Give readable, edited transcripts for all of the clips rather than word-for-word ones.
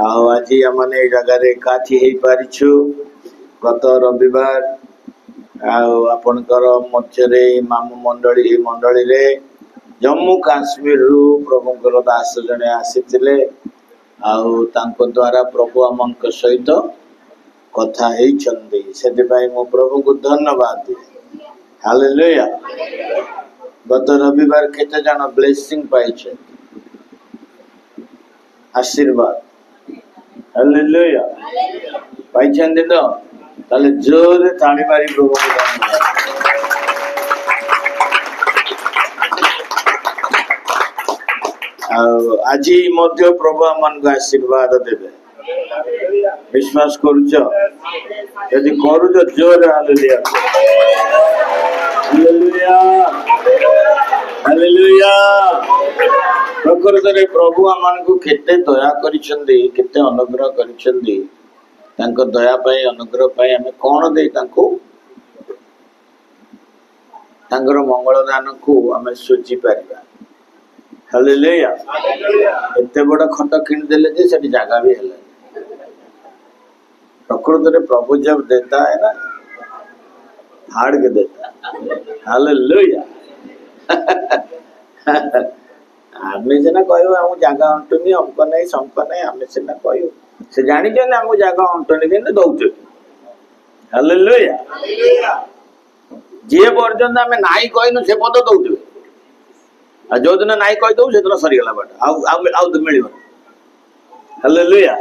आज आम जगार एकाठी हो पारिछु गत रविवार आपणकर मध्य मामू मंडली मंडली रे जम्मू काश्मीर रु प्रभुंकर दास जने आसीथिले द्वारा प्रभु आम सहित कथा से मो प्रभु को धन्यवाद दी। हालेलुया। गत रविवार केते जन ब्लेसिंग पाई आशीर्वाद। हालेलुया पाई तो ताले जोर ताली मारी प्रभु को धन्यवाद। आज मध्य प्रभु आम को आशीर्वाद देवे विश्वास करुच यदि करुच जोर हालेलुया हालेलुया हालेलुया। प्रकृत रे प्रभु आमान को केते दया करिसेंदी केते अनुग्रह करिसेंदी तांको दया पाई अनुग्रह पाई हमें कोन दे तांको तांकर मंगल दान को हमें सोची पारिबा। हालेलुया। एते बड़ा खट किन देले जे सेठी जगह भी है। प्रकृत रे प्रभु जब देता है ना हाड़ के देता। हालेलुया। आमे सिना कहू आम जगह अंटुनी हमको नहीं समको नहीं आमे सिना कहू से जानी जे आम जगह अंटुनी कि दौच। हालेलुया। जे पर्यंत आमे नाई कहनु से पद दौचे जो दिन नाई कही दो से दिन सरीगला बाट आउ मिल। हालेलुया।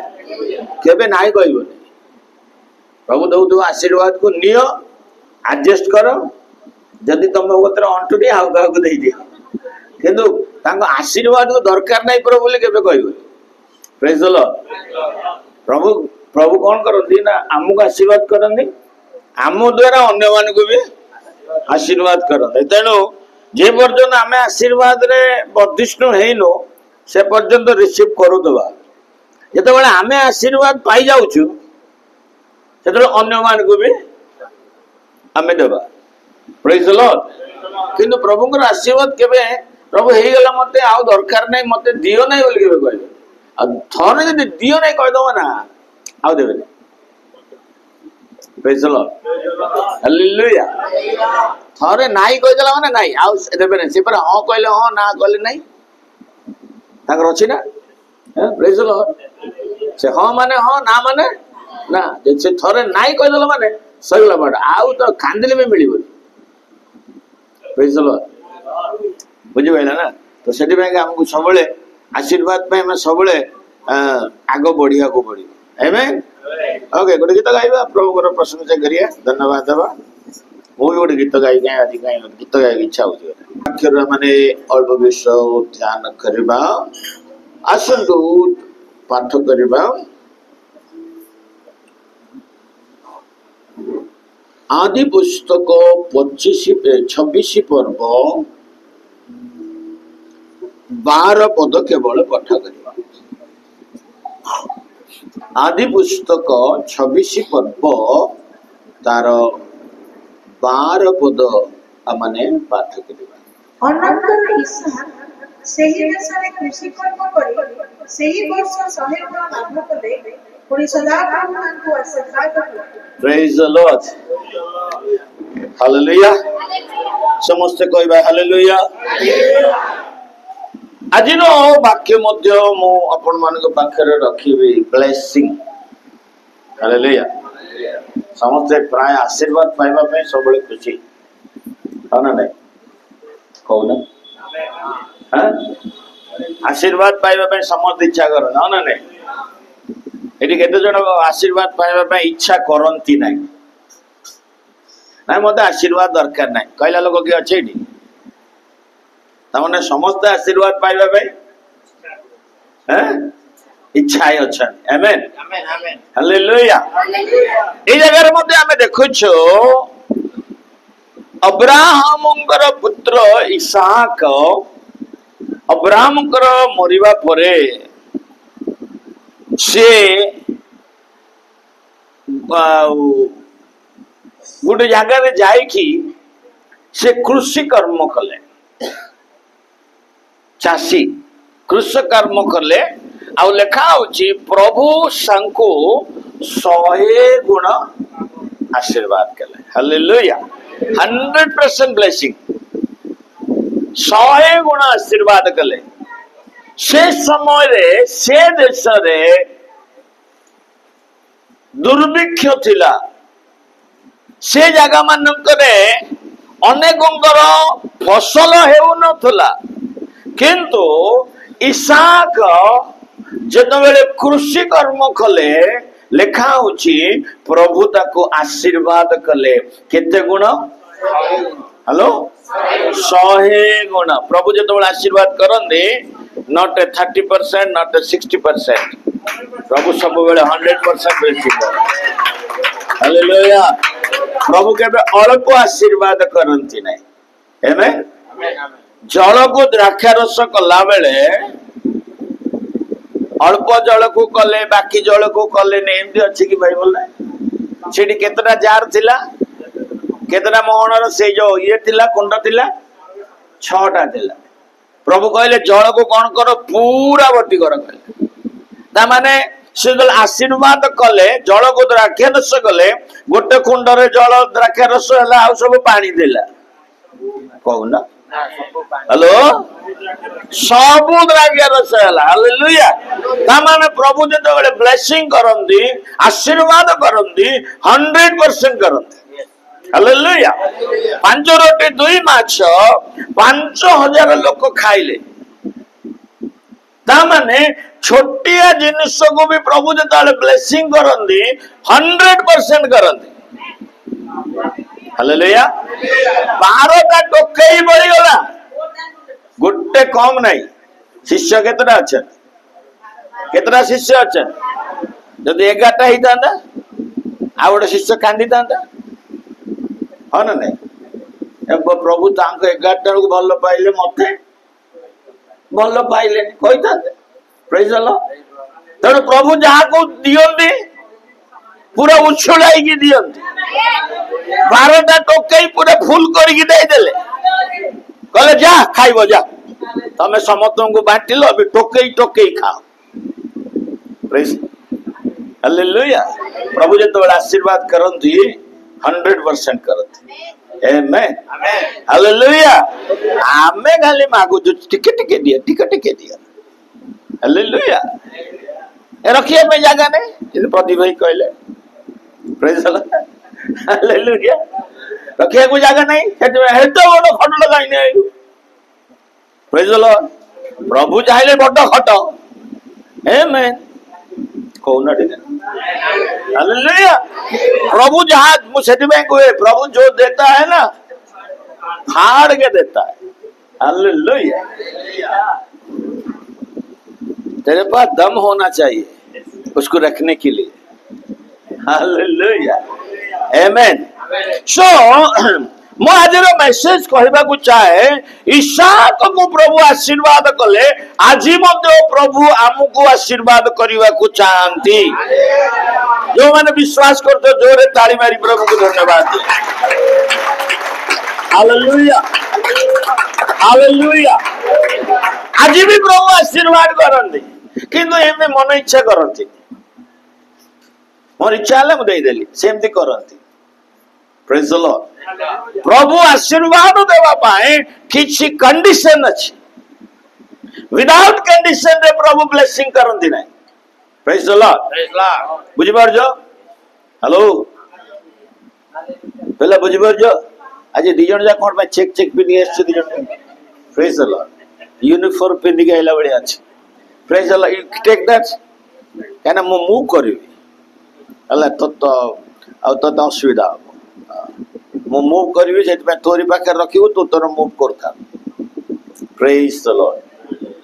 केबे नाई कहबनी प्रभु दौ आशीर्वाद को नियो एडजस्ट करो जदि तुम गोत्र अंटुनी आउ का दे दियो किंतु तांको आशीर्वाद को दरकार नहीं प्रभु बोले केबे कहबो। Praise the Lord. प्रभु प्रभु कौन करती ना आमको आशीर्वाद करती आम द्वारा अन्य मान को भी आशीर्वाद करते। तेणु जे पर्यंत आम आशीर्वाद रे बर्धिष्णु हेनु से पर्यंत रिसीव करुवा जिते आम आशीर्वाद पाई जाऊँ से अन्य मान को भी आम देवा। Praise the Lord. किंतु प्रभुଙ୍କର आशीर्वाद केबे प्रभु हे गला मते आउ दरकार नहीं मते दियो नहीं बोल केबे कहबे आ थरे जदि दियो नहीं कह दो ना आउ देबे। Praise the Lord. हालेलुया। थरे नाई कह देला माने नाई आउ देबे नहीं से पर हां कहले हां ना कहले नहीं ताकर अछि ना। Praise the Lord. से हां माने हां ना माने ना जे से थरे नाई कह देला माने सगला बड आउ तो कांदिले में मिलिबो। Praise the Lord. बुझी पाइला ना। तो सेठी में हमको सबले आशीर्वाद पे हम सबले आगो बढ़िया को पड़ी। आमेन। ओके गोटे गीत गाइबा प्रभु को प्रशंसा करिया धन्यवाद देबा। वो भी गोटे गीत गाई गाय आज गाय गीत गाय इच्छा होची अक्षर माने अल्प विषय ध्यान करबा आसंतु पाठ करबा। आदि पुस्तक 26 पर्व 12 पद केवल पाठ करबा। आदि पुस्तक 26 पर्व तार 12 पद आमने पाठ करबा। अनंतर इसहाक सेही देशरे कृषि कर्म करी सेही वर्ष 100 गुण लाभ कले पुरी सदाकाल को आशीर्वाद कले। Praise the Lord. हालेलुया। समस्त कहबा हालेलुया। आज नो वाक्य मध्य मो अपन मान को पाखरे रखिबी ब्लेसिंग। हालेलुया। समस्त प्राय आशीर्वाद पाइबा पे सबले खुशी हो ना नहीं कहू ना। हां आशीर्वाद पाइबा पे समस्त इच्छा कर ना ना नहीं। एटी केते जण आशीर्वाद पाइबा पे इच्छा करंती नहीं ना मते आशीर्वाद दरकार नहीं कहला लोग के अछि एटी तमने समस्त आशीर्वाद पाइबा पे हैं इच्छा है अच्छा। आमेन आमेन हालेलुया। ए जगह रे मते हमें देखु छो अब्राहमंकर पुत्र इसहाक अब्राहमंकर मरिबा परे से गोटे जगह जाई कि से कृषि कर्म कले चाषी कृषि कर्म कले आउ लेखा होची प्रभु संको 100 गुण आशीर्वाद कले हालेलुया 100% ब्लेसिंग 100 गुण आशीर्वाद कले से समय रे से देश रे दुर्भिक्ष थिला से जगह मानकरे अनेकंकर फसल हेउ नथला किंतु इसाक जतबेले कृषि कर्म कले लेखा होची प्रभु ताको आशीर्वाद कले केते गुण हेलो 100 गुण प्रभु जतबेले आशीर्वाद करंदे नॉट 30% नॉट 60% प्रभु सब बेले 100% बेसी हालेलुया प्रभु केबे अल्प आशीर्वाद करंती नै आमेन जल को द्राक्षा रस कला बेले अल्प जल को कले बाकी जल को कले एमती अच्छी कि बाइबल से केतटा जार थिला केतटा मोहनर से जो ये थिला कुंड थिला 6टा थिला प्रभु कहले जल को कौन करो पूरा भर्ती कर ता माने से आशीर्वाद कले जल को द्राक्षा रस कले गोटे कुंडरे जल द्राक्षा रस है आ सब पानी देला कहूना हेलो सब द्राक्षा रस है हालेलुया ता माने प्रभु जो ब्लेसिंग करंदी आशीर्वाद करंदी 100% करंदी हालेलुया 5 रोटी 2 माछ 5000 लोक खाइले ता माने छोटिया जिनिस को भी प्रभु जो ब्लेसिंग करंदी 100% करंदी हालेलुया 12टा टोकई बड़ी गला गोटे कम नहीं शिष्य केतटा अच्छा केतटा शिष्य अच्छा जब 11टा ही था आ गोटे शिष्य कांदी था हाँ ना नहीं प्रभु तांको 11टा को भल पाइले मते भल पाइले कही था प्रेज द लॉर्ड तेणु प्रभु जहाँ को दियंती पूरा उछुलाई की दियंती 12टा टोकई पूरा फुल करके दे देले कहले जा खाइबो जा तमे समस्त को बांटिलो अभी टोकई टोकई खाओ प्रेज हालेलुया प्रभु जब आशीर्वाद करंती 100% करंती आमेन हालेलुया आमे खाली मागु टिके टिके दिया हालेलुया रखिए में जगह नहीं प्रदीप भाई कहले प्रेज हालेलुया रखिए को जगह नहीं हेतो बड़ खट लगाई नहीं प्रेज लॉर्ड प्रभु चाहिले बड़ खट आमेन कोना ठीक हालेलुया प्रभु जहां मुझे में कोई प्रभु जो देता है ना फाड़ के देता है हालेलुया तेरे पास दम होना चाहिए उसको रखने के लिए हालेलुया आमेन सो मो आज मेसेज कहबा को चाहे इसाक को प्रभु आशीर्वाद कले आज प्रभु आमको आशीर्वाद करने को चाहती जो मैंने विश्वास करते जोरे ताली मारी प्रभु को धन्यवाद हालेलुया हालेलुया आज भी प्रभु आशीर्वाद करती किंतु एमे मन इच्छा करती मोर इच्छा है मुझे देली सेमती करती प्रेज द लॉर्ड प्रभु आशीर्वाद देवा पाए किछि कंडीशन अछि विदाउट कंडीशन रे प्रभु ब्लेसिंग करंती नै प्रेज द लॉर्ड बुझि परजो हेलो पहले बुझि परजो आज दी जन जा कोन चेक चेक पिनी एस दी जन प्रेज द लॉर्ड यूनिफॉर्म पिनी के आइला बड़ी अछि praise the lord you take that काना मु मूव करबी हला तो आ तो असुविधा मु मूव करबी सेत में तोरी पाखे रखिबो तो तोर मूव करता प्रेज द लॉर्ड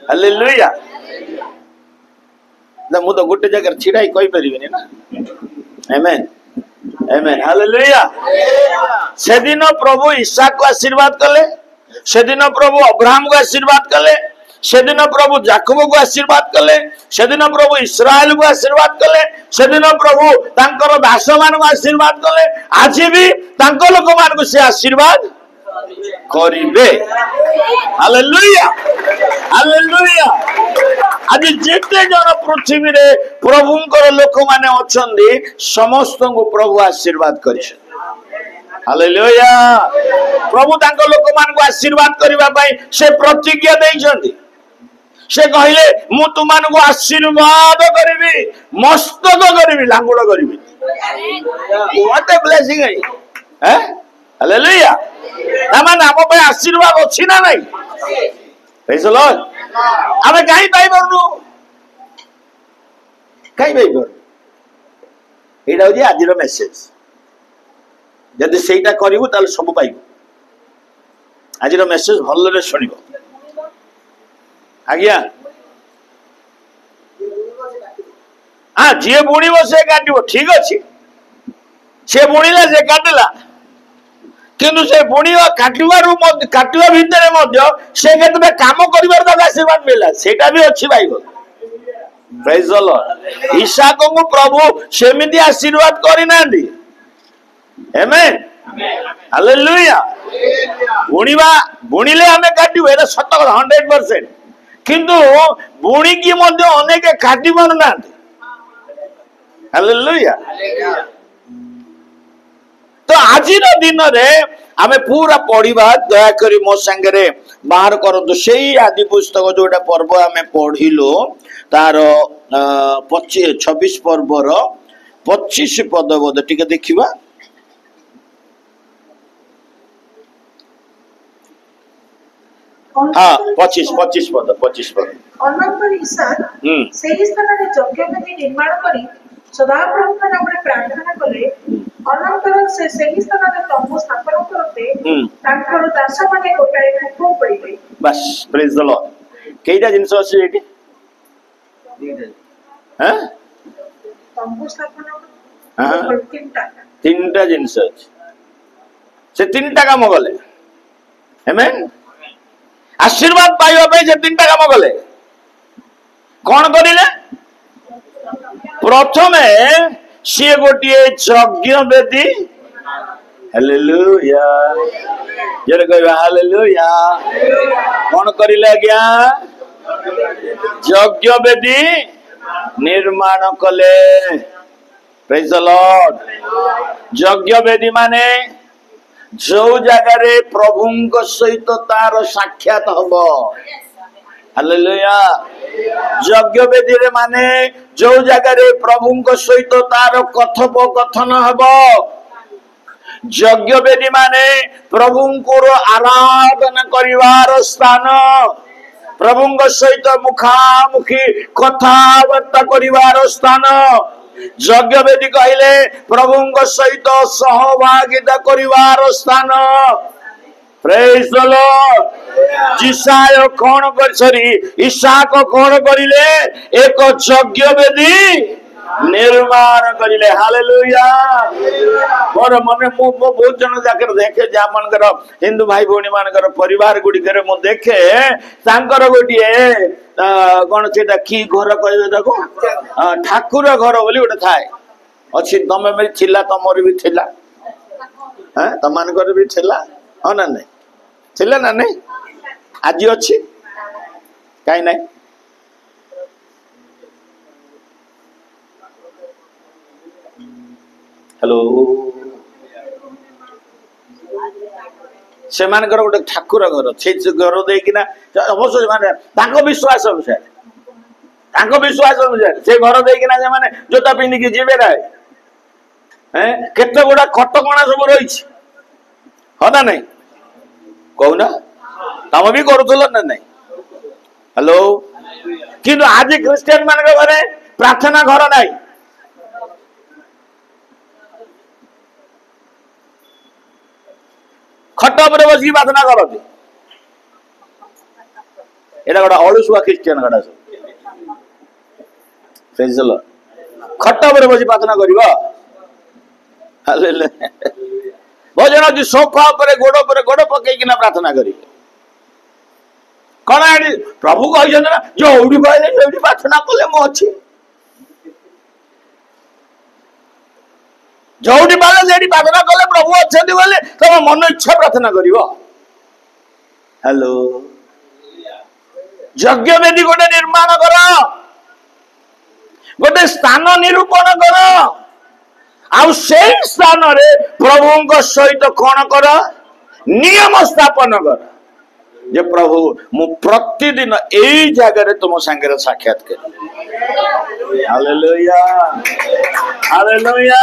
हालेलुया ना मु तो गोटे जगह छिड़ाई कहि परिबिनी ना आमेन आमेन हालेलुया सेदिन प्रभु इसहाक को आशीर्वाद कले सेदिन प्रभु अब्राहम को आशीर्वाद कले सेदिन प्रभु याकूब को आशीर्वाद कले सेदिन प्रभु इस्राएल को आशीर्वाद कले सेदिन प्रभु तांकर दास मान को आशीर्वाद कले आज भी तांको लोक मान को से आशीर्वाद करिबे। Hallelujah hallelujah. आज जेते जन पृथ्वी रे प्रभुंकर लोक माने अछंदी समस्त को प्रभु आशीर्वाद करिसे। हालेलुया। प्रभु तांको लोक मान को आशीर्वाद करिबा पई से प्रतिज्ञा दैछंती। से कहले मु तुमान को आशीर्वाद करिबी, मस्तक करिबी, लांगुड़ करिबी। व्हाट ए ब्लेसिंग है। हैं? हालेलुया। तामान हम पे आशीर्वाद अछि ना नहीं? Praise the Lord. आमे काई पाई बरनु? काई पाई बर? एटा होजी आजिर मेसेज। जदि सेटा करिवु ताले सब पाइबु। आजिर मेसेज भलरे सुनिबो। आज्ञा हाँ जी बुणव से काट ठीक अच्छे से बुणिला से काटिला किंतु से बुणिवा काटिवा भितर से केते काम करिवार ताको आशीर्वाद मिला सेटा भी अच्छी भाई। Praise the Lord. इसहाक को प्रभु सेमिति आशीर्वाद करिनांदी। Amen hallelujah. बुणिवा बुणिले हमें काटिबो एटा सत 100%। किंतु बुणी की मध्य अनेक काटी पारुना। हालेलुया। तो आज दिन रे आमे पूरा पढ़िबा दया करी मो संगे बाहर करंतु सेही आदि पुस्तक जोटा पर्व आमे पढ़िलो तार 26 पर्वर 25 पद बोध टिके देखिबा। हाँ 25 पद 25 पद। अनंतर ईसाक सेही स्थान रे यज्ञवेदी निर्माण करी सदाप्रभुଙ୍କ नामରେ प्रार्थना कले। अनंतर से सेही स्थान रे तंबू स्थापन करते तांकर दास माने गोटाए कुकुर पड़िबे। बस प्रेज द लॉर्ड। केइटा जिंस अछि एटी? हैं? तंबू स्थापन हां तीनटा जिंस अछि। से तीनटा काम गले। आमेन। आशीर्वाद पाइबा पे जे तीनटा काम गले कौन करिले? प्रथमे सी गोटे यज्ञ वेदी। हालेलुया जरे कहबा हालेलुया। कौन करिले आज्ञा? यज्ञ वेदी निर्माण कले। Praise the Lord. यज्ञ वेदी माने जो जगह रे प्रभुंक सहित तार साक्षात हबो। हालेलुया। यज्ञ वेदी रे माने जो जगह रे प्रभुंक सहित तार कथोपकथन हबो। यज्ञ वेदी माने प्रभुंको आराधना करिवार स्थान, प्रभुंक सहित मुखामुखी कथाबार्ता करिवार स्थान। यज्ञ वेदी कहले प्रभुंक सहित सहभागिता करिवार स्थान। Praise the Lord. जिसाय कौन कर सरी इसहाक कौन करिले? एक यज्ञ वेदी निर्माण करिले। हालेलुया। मोर मने मो बहुत जन जाकर देखे जा मनकर हिंदू भाई भौणी मानकर परिवार गुडी करे मो देखे तांकर गोटिए कोन सेटा की घर कहबे ताको ठाकुर घर बोली गोटे थाए अछि। तमे में थिला तमर भी थिला हैं तमान घर भी थिला हो ना नहीं थिला ना नहीं आज अछि काई नहीं। हेलो से मानकर गोटे ठाकुर घर से घर देकिना अवश्य माने ताको विश्वास अनुसार से घर देकिना जे माने जोता पिंदी की जीवे रहे हैं केते गोडा कटकणा सब रही हो ना नहीं कहूना तम भी करूल ना नहीं। हेलो किंतु आज क्रिश्चियन मान घरे प्रार्थना घर नहीं। खट पर बस प्रार्थना करती एटा गोटा अलुसुआ क्रिश्चियन गड़ा सब खट पर बस प्रार्थना करिवो। हालेलुया। भजन जी सोफा पर गोड़ पकईकिना प्रार्थना करिवे कौन प्रभु कही ना जो औड़ी कहले जो प्रार्थना कले मो अच्छी जोटी पाले जेडी प्रार्थना कले प्रभु अच्छे बोले तुम मन इच्छा प्रार्थना करिवो। हेलो यज्ञ वेदी गोटे निर्माण कर गोटे स्थान निरूपण कर आउ से स्थान रे प्रभु सहित कौन कर नियम स्थापन कर जे प्रभु मु प्रतिदिन एई जगह तुम संगे साक्षात कर हालेलुया हालेलुया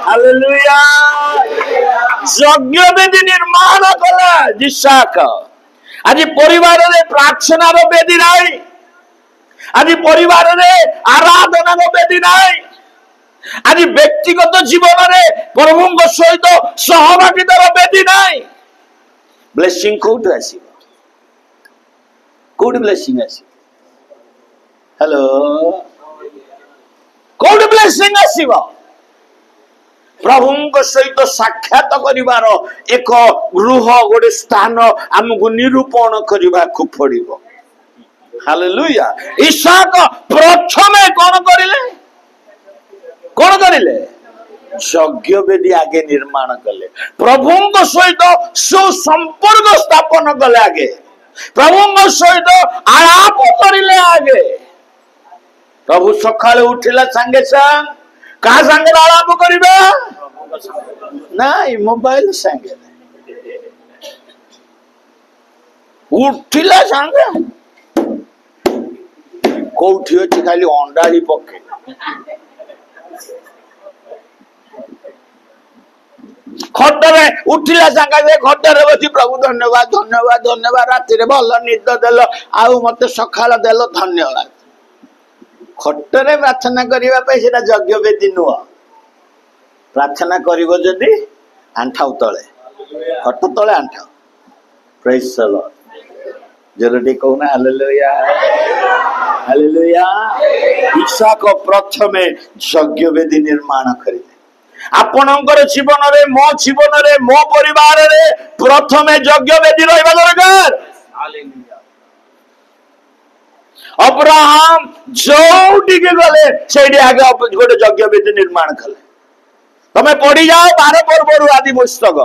हालेलुया यज्ञ वेदी निर्माण कला जिसाक आज परिवार रे प्रार्थना रो वेदी नाही आज परिवार रे आराधना रो वेदी नाही आज व्यक्तिगत जीवन रे प्रभु सहित सहभागितार वेदी नाही ब्लेसिंग कोड आसीबो कोड ब्लेसिंग आसीबो हेलो कोड ब्लेसिंग आसीबो प्रभु सहित साक्षात करिवार एक गृह गोटे स्थान आमको निरूपण करने को पड़िबो हालेलुया इसहाक प्रथमे कौन करिले यज्ञ वेदी आगे निर्माण कले प्रभु सहित सुसंपर्क स्थापन कले आगे प्रभु सहित आलाप करिले आगे प्रभु सकाळे उठिला संगे संग का संगे आलाप करिबा नहीं मोबाइल संगे उठिला संगे कोठी अछि खाली अंडाळी पके खटरे उठिला संगे खटरे बसी प्रभु धन्यवाद धन्यवाद धन्यवाद राति रे भल निद देल आउ मते सखाळ देल धन्यवाद खटरे प्रार्थना करिवा पे सेटा यज्ञ वेदी नुआ प्रार्थना करिवो जदी आंठाउ तळे खट तळे आंठाउ प्रेज द लॉर्ड जरूरी कहूना हालेलुया हालेलुया इसहाक प्रथमे यज्ञ वेदी निर्माण करिले आपणकर जीवन रे मो परिवार रे प्रथमे यज्ञ वेदी रहबा दरकार हालेलुया अब्राहम जोडी के गले सेडी आगे गोटे यज्ञ वेदी निर्माण कले तमे पढ़ी जाओ 12 पर्व आदि पुस्तक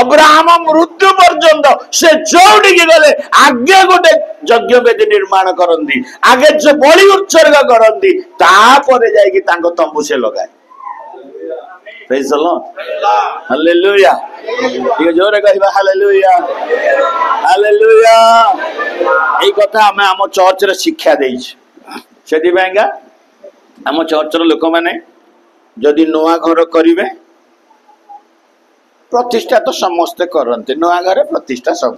अब्राहम मृत्यु पर्यंत से जोड़ी के गले आगे गोटे यज्ञ वेदी निर्माण करंदी आगे जो बलि उत्सर्ग करंदी तापर जाई कि तांको तंबू से लगाए प्रेज द लॉर्ड हालेलुया ये जोरे कहबा हालेलुया हालेलुया এই কথা আমি ଆମ ଚର୍ଚ୍ଚ ରେ ଶିକ୍ଷା ଦେଇଛୁ ସେଥିପାଇଁକା ଆମ ଚର୍ଚ୍ଚ ର ଲୋକମାନେ ଯଦି ନୂଆ ଘର କରିବେ प्रतिष्ठा तो समस्ते करते नुआ घर प्रतिष्ठा सब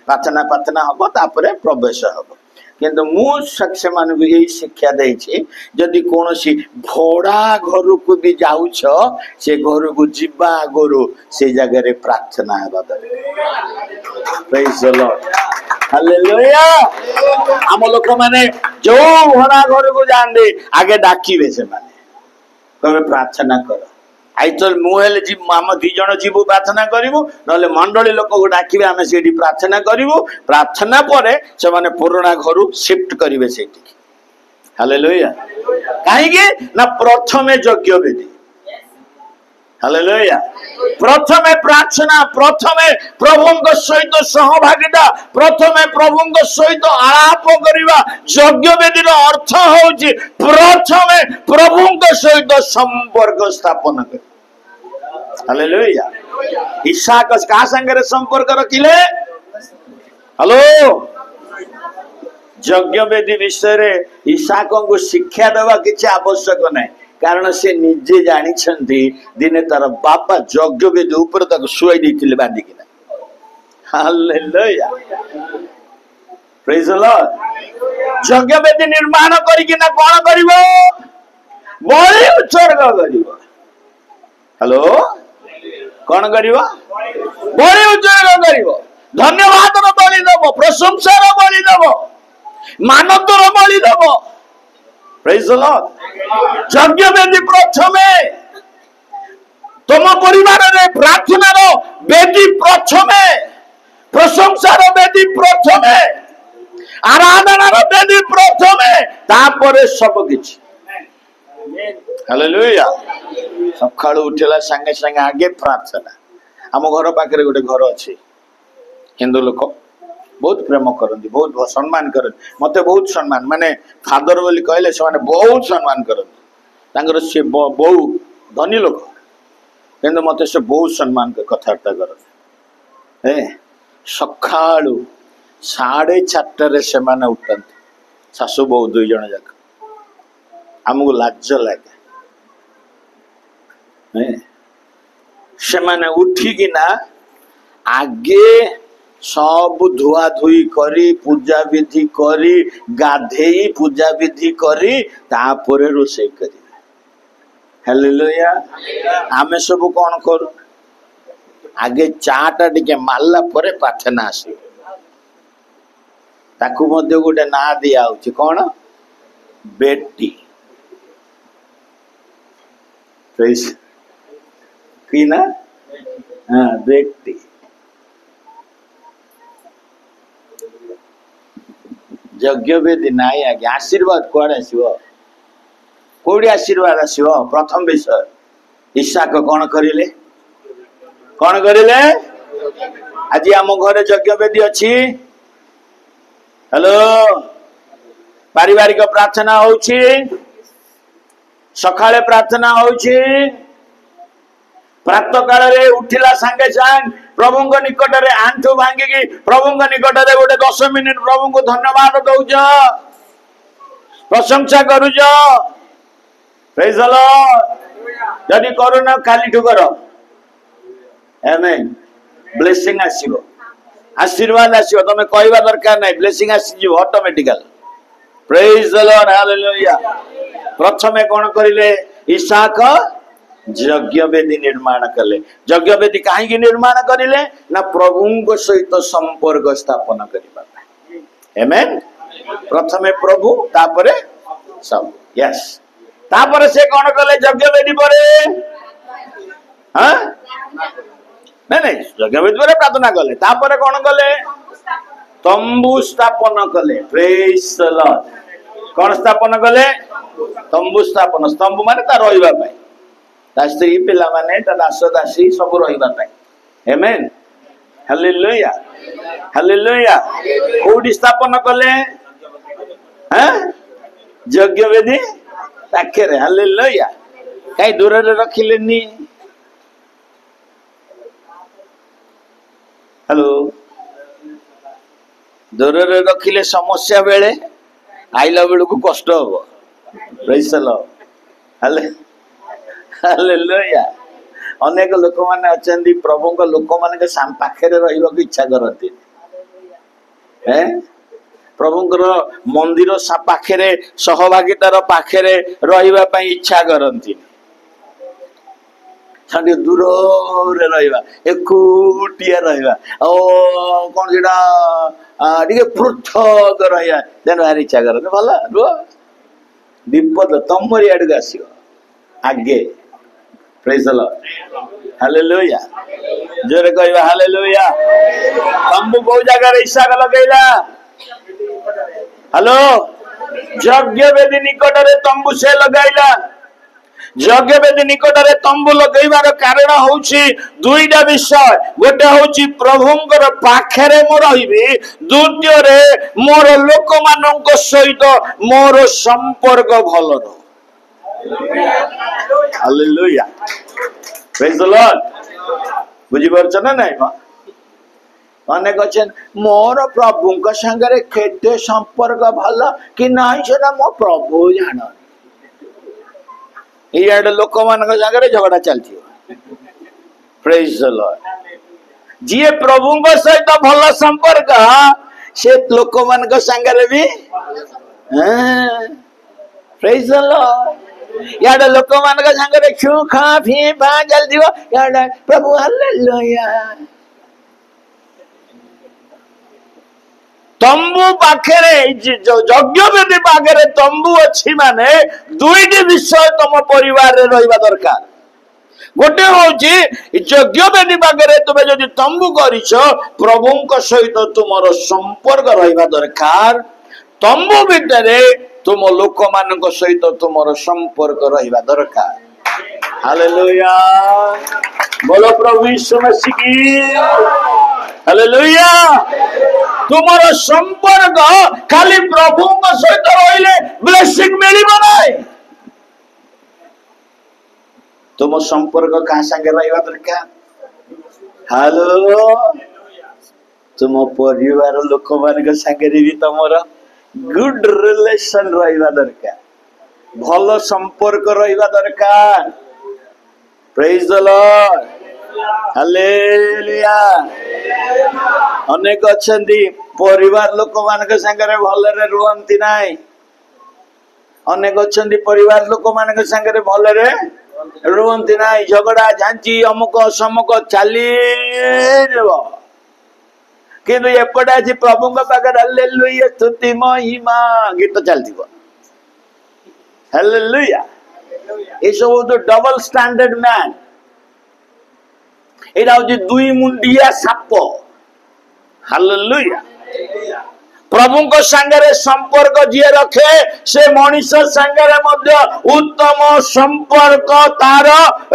प्रार्थना प्रार्थना हम तापर प्रवेश हम किंतु मुझे को यही शिक्षा देछि जदि कौन सी भड़ा घर को भी जाऊ से घर को जीवा आगु से जगह प्रार्थना हेबा दरकार प्रेज द लॉर्ड हालेलुया आम लोक माने जो भड़ा घर को जांदे आगे डाकिबे से माने कबे प्रार्थना कर आई तो मुहेले जी आम दी जन जीवु प्रार्थना करूँ ना मंडली लोक को डाकिबे आम से प्रार्थना करूँ प्रार्थना पर से माने पुराना घर शिफ्ट करेंगे से हालेलुया कहीं ना प्रथमे यज्ञ वेदी हालेलुया प्रथमे प्रार्थना प्रथमे प्रभु सहित सहभागिता प्रथमे प्रभु सहित आलाप करवा यज्ञ वेदी अर्थ होची प्रथमे प्रभु सहित संपर्क स्थापन कर हालेलुया इसहाक का संगे संपर्क रखिले हेलो यज्ञ वेदी विषय रे इसहाक को शिक्षा देवा किसी आवश्यक नहीं कारण से निजे जानी दिने तार बापा यज्ञ वेदी ऊपर तक शुआई देथिले बांधिकिना हालेलुया प्रेज द लॉर्ड यज्ञ वेदी निर्माण करिकिना कोन करिवो बलि उत्सर्ग करिवो हेलो कौन करिवो बलि उत्सर्ग करिवो धन्यवाद रो बलि दबो प्रशंसा रो बलि दबो मानव रो बलि दबो प्रेज द लॉर्ड यज्ञ वेदी प्रथमे तुम परिवार रे प्रार्थना रो वेदी प्रथमे प्रशंसा रो वेदी प्रथमे आराधना रो वेदी प्रथमे तापरे सब किछि हालेलुया सकाळु उठिला संगे संगे आगे प्रार्थना आम घर पाखे गोटे घर अच्छी हिंदू लोक बहुत प्रेम करती, बहुत सम्मान करती, मत बहुत सम्मान माने फादर बोली कहले से बहुत सम्मान करती। सी बहु धनी लोक किंतु मत से बहुत सम्मान कथबार्ता करते। सका 4:30 से उठते शाशु बहु 2 जन जाक आमको लाज लगे से माने उठिकिना आगे सब धुआ धुई करी पूजा विधि करी गाधेई पूजा विधि करी तापर रोषे करी। हालेलुया। आमे सब कौन करू आगे चाटा टिके मारला परे प्रार्थना आसे ताकू मध्य गोटे ना दिया होची कौन बेटी की ना हाँ बेटी यज्ञ वेदी नाई आगे आशीर्वाद कौन आसो कौड़ी आशीर्वाद आसो प्रथम विषय ईसाक कौन करिले आज आम घरे यज्ञ वेदी अच्छी। हेलो पारिवारिक प्रार्थना होची सकाळे प्रार्थना होची प्रातः काल रे उठिला संगे संग प्रभु निकट रे आंठू भांगी प्रभु निकट रे गोटे 10 मिनिट प्रभु को धन्यवाद दौज प्रशंसा करूज। Praise the Lord. यदि करूना खाली ठु कर आमेन ब्लेसिंग आसीबो आशीर्वाद आसीबो तमे कहवा दरकार नहीं ब्लेसिंग आसीजो automatical. Praise the Lord hallelujah. प्रथमे कोन करिले इसहाक यज्ञ वेदी निर्माण कले। यज्ञ वेदी काहे निर्माण करिले ना प्रभु सहित संपर्क स्थापन करिबा। आमेन। प्रथमे प्रभु तापरे सब यस तापरे से कोन कले यज्ञ वेदी परे हां नहीं यज्ञ वेदी परे प्रार्थना कले तापरे कोन कले तंबू स्थापन कले। Praise the Lord. कोन स्थापन कले तंबू स्थापन स्तंभ माने ता रहिबा पाई ता स्त्री पिला माने ता दास दासी सब रहिबा पाई। Amen hallelujah hallelujah. कोडी स्थापन कले हैं यज्ञ वेदी पाखरे। हालेलुया। काई दूर रे रखिलेनी। हेलो दूर रे रखिले समस्या बेले आइला बेलू को कष्ट हो। Praise the Lord hallelujah. अनेक लोक माने अछंदी प्रभु को लोक माने के पाखे रहिबा को इच्छा करती हैं प्रभु मंदिर पाखे सहभागितार पाखे रहिबा पई इच्छा करती छाड़ी दूर रे रहिबा एकुटिया रहिबा ओ कोन जेडा टिके पृथक रहिया देन भारी इच्छा करते भला रुह विपद तमरी आडक आसीओ आगे। Praise the Lord hallelujah. जोरे कहबा हालेलुया। तंबू को जगह रे ईसा लगैला। हेलो यज्ञ वेदी निकट रे तंबू से लगाइला। यज्ञ वेदी निकट रे तंबू लगैबार कारण होउची दुईटा विषय। गोटे होउची प्रभुंकर पाखरे मो रहिबी द्वितीय रे मोर लोक मानक सहित मोर संपर्क भलो न। हालेलुया। Praise the Lord. बुझी परछ ना नहीं मा अनेक अछन मोर प्रभु संगे केते संपर्क भलो कि नहीं सेना मो प्रभु जान इयाडे लोक मान संगे झगड़ा चलती। Praise the Lord. जी प्रभु सहित भल संपर्क से लोक मान संगे भी प्रेज द लॉर्ड। याडे लोक मान संगे छू खा फी बा जल्दी याडे प्रभु हालेलुया। तंबू पाखे यज्ञ वेदी पाखे तंबू अच्छी माने दुईटी विषय तुम परिवार रे रहिबा दरकार। गोटे होची यज्ञ वेदी पाखे तुमे जदि तंबू करिछ प्रभुंक सहित तुमर संपर्क रहिबा दरकार। तंबू भितरे तुम लोक मानक सहित तुमर संपर्क रहिबा दरकार। हालेलुया। बोलो प्रभु यीशु मसीह की ହାଲେଲୁୟା। ତୁମର ସମ୍ପର୍କ ଖାଲି ପ୍ରଭୁଙ୍କ ସହିତ ରହିଲେ ବ୍ଲେସିଂ ମିଳିବ ନାହିଁ। ତୁମ ସମ୍ପର୍କ କାହା ସାଙ୍ଗେ ରହିବା ଦରକାର? ହାଲୋ, ତୁମ ପରିବାର ଲୋକମାନଙ୍କ ସାଙ୍ଗରେ ବି ତମର ଗୁଡ ରିଲେସନ ରହିବା ଦରକାର, ଭଲ ସମ୍ପର୍କ ରହିବା ଦରକାର। ପ୍ରେଜ ଦ ଲର୍ଡ, ହାଲେଲୁୟା। ଅନେକ ଅଛନ୍ତି ପରିବାର ଲୋକମାନଙ୍କ ସାଙ୍ଗରେ ଭଲରେ ରୁହନ୍ତି ନାହିଁ। ଅନେକ ଅଛନ୍ତି ପରିବାର ଲୋକମାନଙ୍କ ସାଙ୍ଗରେ ଭଲରେ ରୁହନ୍ତି ନାହିଁ। ଝଗଡା ଝାଞ୍ଚି ଅମୁକ ସମୁକ ଚାଲିବ, କିନ୍ତୁ ଏପଟେ ଆଜି ପ୍ରଭୁଙ୍କ ପାଖରେ ହାଲେଲୁୟା ସ୍ତୁତି ମହିମା ଗୀତ ଚାଲିଥିବ। ହାଲେଲୁୟା। ଏସବୁ ହଉଛି ଡବଲ ଷ୍ଟାଣ୍ଡାର୍ଡ ମ୍ୟାନ। ଏଇଟା ହଉଛି ଦୁଇ ମୁଣ୍ଡିଆ ସାପ। ହାଲେଲୁୟା। ପ୍ରଭୁଙ୍କ ସାଙ୍ଗରେ ସମ୍ପର୍କ ଯିଏ ରଖେ ସେ ମଣିଷ ସାଙ୍ଗରେ ମଧ୍ୟ ଉତ୍ତମ ସମ୍ପର୍କ ତାର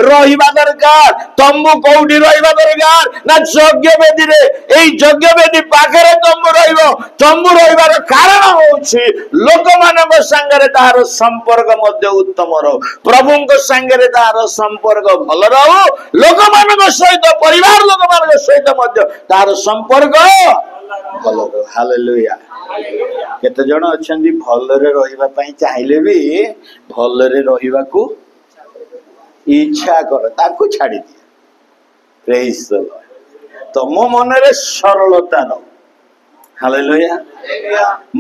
ରହିବା ଦରକାର। ତମ୍ବୁ କୋଉଠି ରହିବା ଦରକାର ନା ଯଜ୍ଞ ବେଦୀରେ। ଏଇ ଯଜ୍ଞ ବେଦୀ ପାଖରେ ତମ୍ବୁ ରହିବ। ତମ୍ବୁ ରହିବାର କାରଣ ହଉଛି ଲୋକମାନଙ୍କ ସାଙ୍ଗରେ ତାହାର ସମ୍ପର୍କ ମଧ୍ୟ ଉତ୍ତମ ରହୁ, ପ୍ରଭୁଙ୍କ ସାଙ୍ଗରେ ତାହାର ସମ୍ପର୍କ ଭଲ ରହୁ, ଲୋକମାନଙ୍କ ସହିତ ପରିବାର ଲୋକମାନଙ୍କ ସହିତ ମଧ୍ୟ ତାହାର ସମ୍ପର୍କ ଭଲ ରହୁ। ହାଲେଲୁୟା। କେତେ ଜଣ ଅଛନ୍ତି ଭଲରେ ରହିବା ପାଇଁ ଚାହିଁଲେ ବି ଭଲରେ ରହିବାକୁ ଇଚ୍ଛା କର, ତାକୁ ଛାଡିଦିଅ। ପ୍ରେଜ ଦ ଲର୍ଡ। ତମ ମନରେ ସରଳତା ରହୁ। ହାଲେଲୁୟା।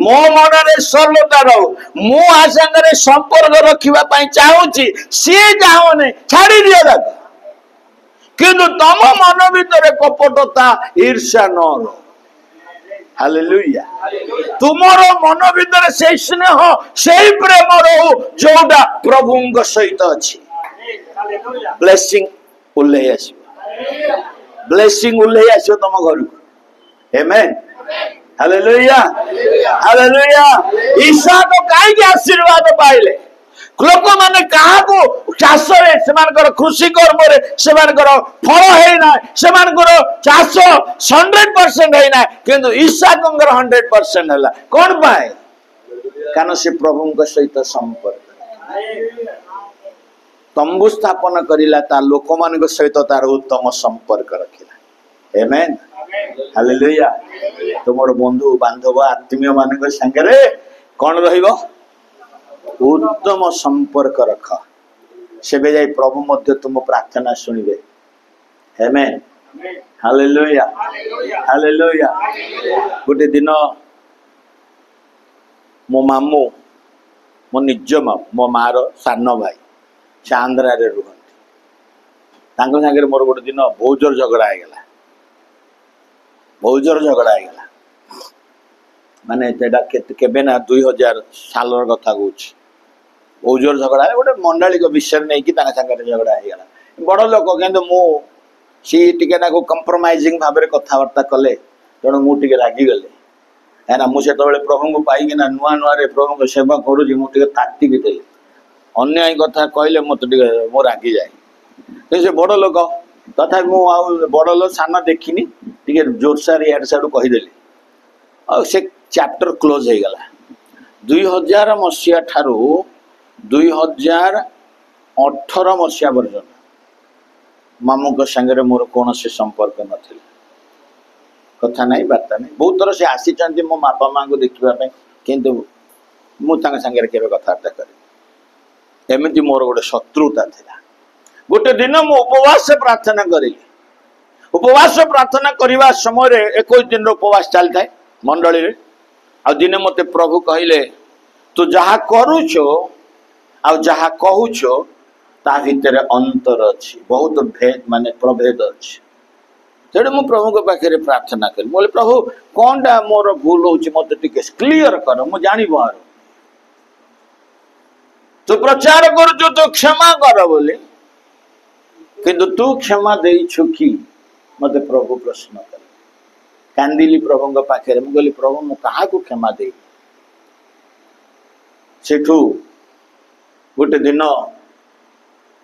ମୋ ମନରେ ସରଳତା ରହୁ। ମୁଁ ଆ ସାଙ୍ଗରେ ସମ୍ପର୍କ ରଖିବା ପାଇଁ ଚାହୁଁଛି, ସିଏ ଚାହୁଁନି, ଛାଡିଦିଅ ତାକୁ। କିନ୍ତୁ ତମ ମନ ଭିତରେ କପଟତା ଈର୍ଷା ନ ରହୁ। ହାଲେଲୁୟା। ତୁମର ମନ ଭିତରେ ସେଇ ସ୍ନେହ ସେଇ ପ୍ରେମ ରହୁ ଯୋଉଟା ପ୍ରଭୁଙ୍କ ସହିତ ଅଛି। ବ୍ଲେସିଂ ଓହ୍ଲେଇ ଆସିବ, ବ୍ଲେସିଂ ଓହ୍ଲେଇ ଆସିବ ତମ ଘରକୁ। ଆମେନ୍। Hallelujah, hallelujah. ଇସାକ କାହିଁକି ଆଶୀର୍ବାଦ ପାଇଲେ? ଲୋକମାନେ କାହାକୁ ଚାଷରେ ସେମାନଙ୍କର କୃଷି କର୍ମରେ ସେମାନଙ୍କର ଫଳ ହେଇନାହିଁ, ସେମାନଙ୍କର ଚାଷ 100% ହେଇନାହିଁ, କିନ୍ତୁ ଇସାକଙ୍କର 100% ହେଲା। କଣ ପାଇଁ? କାରଣ ସେ ପ୍ରଭୁଙ୍କ ସହିତ ସମ୍ପର୍କ ତମ୍ବୁ ସ୍ଥାପନ କରିଲା, ତା ଲୋକମାନଙ୍କ ସହିତ ତାର ଉତ୍ତମ ସମ୍ପର୍କ ରଖିଲା। ଆମେନ୍, ହାଲେଲୁୟା। ତୁମର ବନ୍ଧୁ ବାନ୍ଧବ ଆତ୍ମୀୟ ମାନଙ୍କ ସାଙ୍ଗରେ କଣ ରହିବ? ଉତ୍ତମ ସମ୍ପର୍କ ରଖ, ସେବେ ଯାଇ ପ୍ରଭୁ ମଧ୍ୟ ତୁମ ପ୍ରାର୍ଥନା ଶୁଣିବେ। ଆମେନ୍, ହାଲେଲୁୟା, ହାଲେଲୁୟା। ଗୋଟେ ଦିନ ମୋ ମାମୁଁ, ମୋ ନିଜ ମାମୁଁ, ମୋ ମାର ସାନ ଭାଇ, ସେ ଆନ୍ଧ୍ରାରେ ରୁହନ୍ତି। ତାଙ୍କ ସାଙ୍ଗରେ ମୋର ଗୋଟେ ଦିନ ବହୁତ ଜୋର ଝଗଡା ହେଇଗଲା, ବହୁତ ଜୋର ଝଗଡା ହେଇଗଲା। ମାନେ ସେଟା କେବେ ନା 2000 ସାଲର କଥା କହୁଛି। ବହୁତ ଜୋର ଝଗଡା ହେଲା, ଗୋଟେ ମଣ୍ଡଳୀଙ୍କ ବିଷୟରେ ନେଇକି ତାଙ୍କ ସାଙ୍ଗରେ ଝଗଡା ହେଇଗଲା। ବଡ ଲୋକ, କିନ୍ତୁ ମୁଁ ସିଏ ଟିକେ ତାକୁ କମ୍ପ୍ରମାଇଜିଂ ଭାବରେ କଥାବାର୍ତ୍ତା କଲେ, ତେଣୁ ମୁଁ ଟିକେ ରାଗିଗଲି। କାହିଁକିନା ମୁଁ ସେତେବେଳେ ପ୍ରଭୁଙ୍କୁ ପାଇକିନା ନୂଆ ନୂଆରେ ପ୍ରଭୁଙ୍କ ସେବା କରୁଛି, ମୁଁ ଟିକେ ତାତିକି ଦେଲି। ଅନ୍ୟାୟ କଥା କହିଲେ ମତେ ଟିକେ ମୁଁ ରାଗିଯାଏ। ସେ ବଡ ଲୋକ, ତଥାପି ମୁଁ ଆଉ ବଡ ଲୋକ ସାନ ଦେଖିନି, ଟିକେ ଜୋରସାର ଇଆଡେ ସିଆଡୁ କହିଦେଲି। ଆଉ ସେ ଚାପ୍ଟର କ୍ଲୋଜ ହେଇଗଲା। 2000 ମସିହା ଠାରୁ 2018 ମସିହା ପର୍ଯ୍ୟନ୍ତ ମାମୁଙ୍କ ସାଙ୍ଗରେ ମୋର କୌଣସି ସମ୍ପର୍କ ନଥିଲା। କଥା ନାହିଁ, ବାର୍ତ୍ତା ନାହିଁ। ବହୁତ ଥର ସେ ଆସିଛନ୍ତି ମୋ ବାପା ମାଙ୍କୁ ଦେଖିବା ପାଇଁ, କିନ୍ତୁ ମୁଁ ତାଙ୍କ ସାଙ୍ଗରେ କେବେ କଥାବାର୍ତ୍ତା କରିନି। ଏମିତି ମୋର ଗୋଟେ ଶତ୍ରୁତା ଥିଲା। ଗୋଟେ ଦିନ ମୁଁ ଉପବାସ ପ୍ରାର୍ଥନା କରିଲି। ଉପବାସ ପ୍ରାର୍ଥନା କରିବା ସମୟରେ 21 ଦିନର ଉପବାସ ଚାଲିଥାଏ ମଣ୍ଡଳୀରେ। ଆଉ ଦିନେ ମତେ ପ୍ରଭୁ କହିଲେ, ତୁ ଯାହା କରୁଛ ଆଉ ଯାହା କହୁଛ ତା ଭିତରେ ଅନ୍ତର ଅଛି, ବହୁତ ମାନେ ପ୍ରଭେଦ ଅଛି। ତେଣୁ ମୁଁ ପ୍ରଭୁଙ୍କ ପାଖରେ ପ୍ରାର୍ଥନା କଲି। ମୁଁ କହିଲି, ପ୍ରଭୁ କଣଟା ମୋର ଭୁଲ ହଉଛି ମତେ ଟିକେ କ୍ଲିୟର କର, ମୁଁ ଜାଣିପାରୁ। ତୁ ପ୍ରଚାର କରୁଛୁ ତୁ କ୍ଷମା କର ବୋଲି, କିନ୍ତୁ ତୁ କ୍ଷମା ଦେଇଛୁ କି? ମତେ ପ୍ରଭୁ ପ୍ରଶ୍ନ କଲେ। କାନ୍ଦିଲି ପ୍ରଭୁଙ୍କ ପାଖରେ। ମୁଁ କହିଲି, ପ୍ରଭୁ ମୁଁ କାହାକୁ କ୍ଷମା ଦେଇ? ସେଠୁ ଗୋଟେ ଦିନ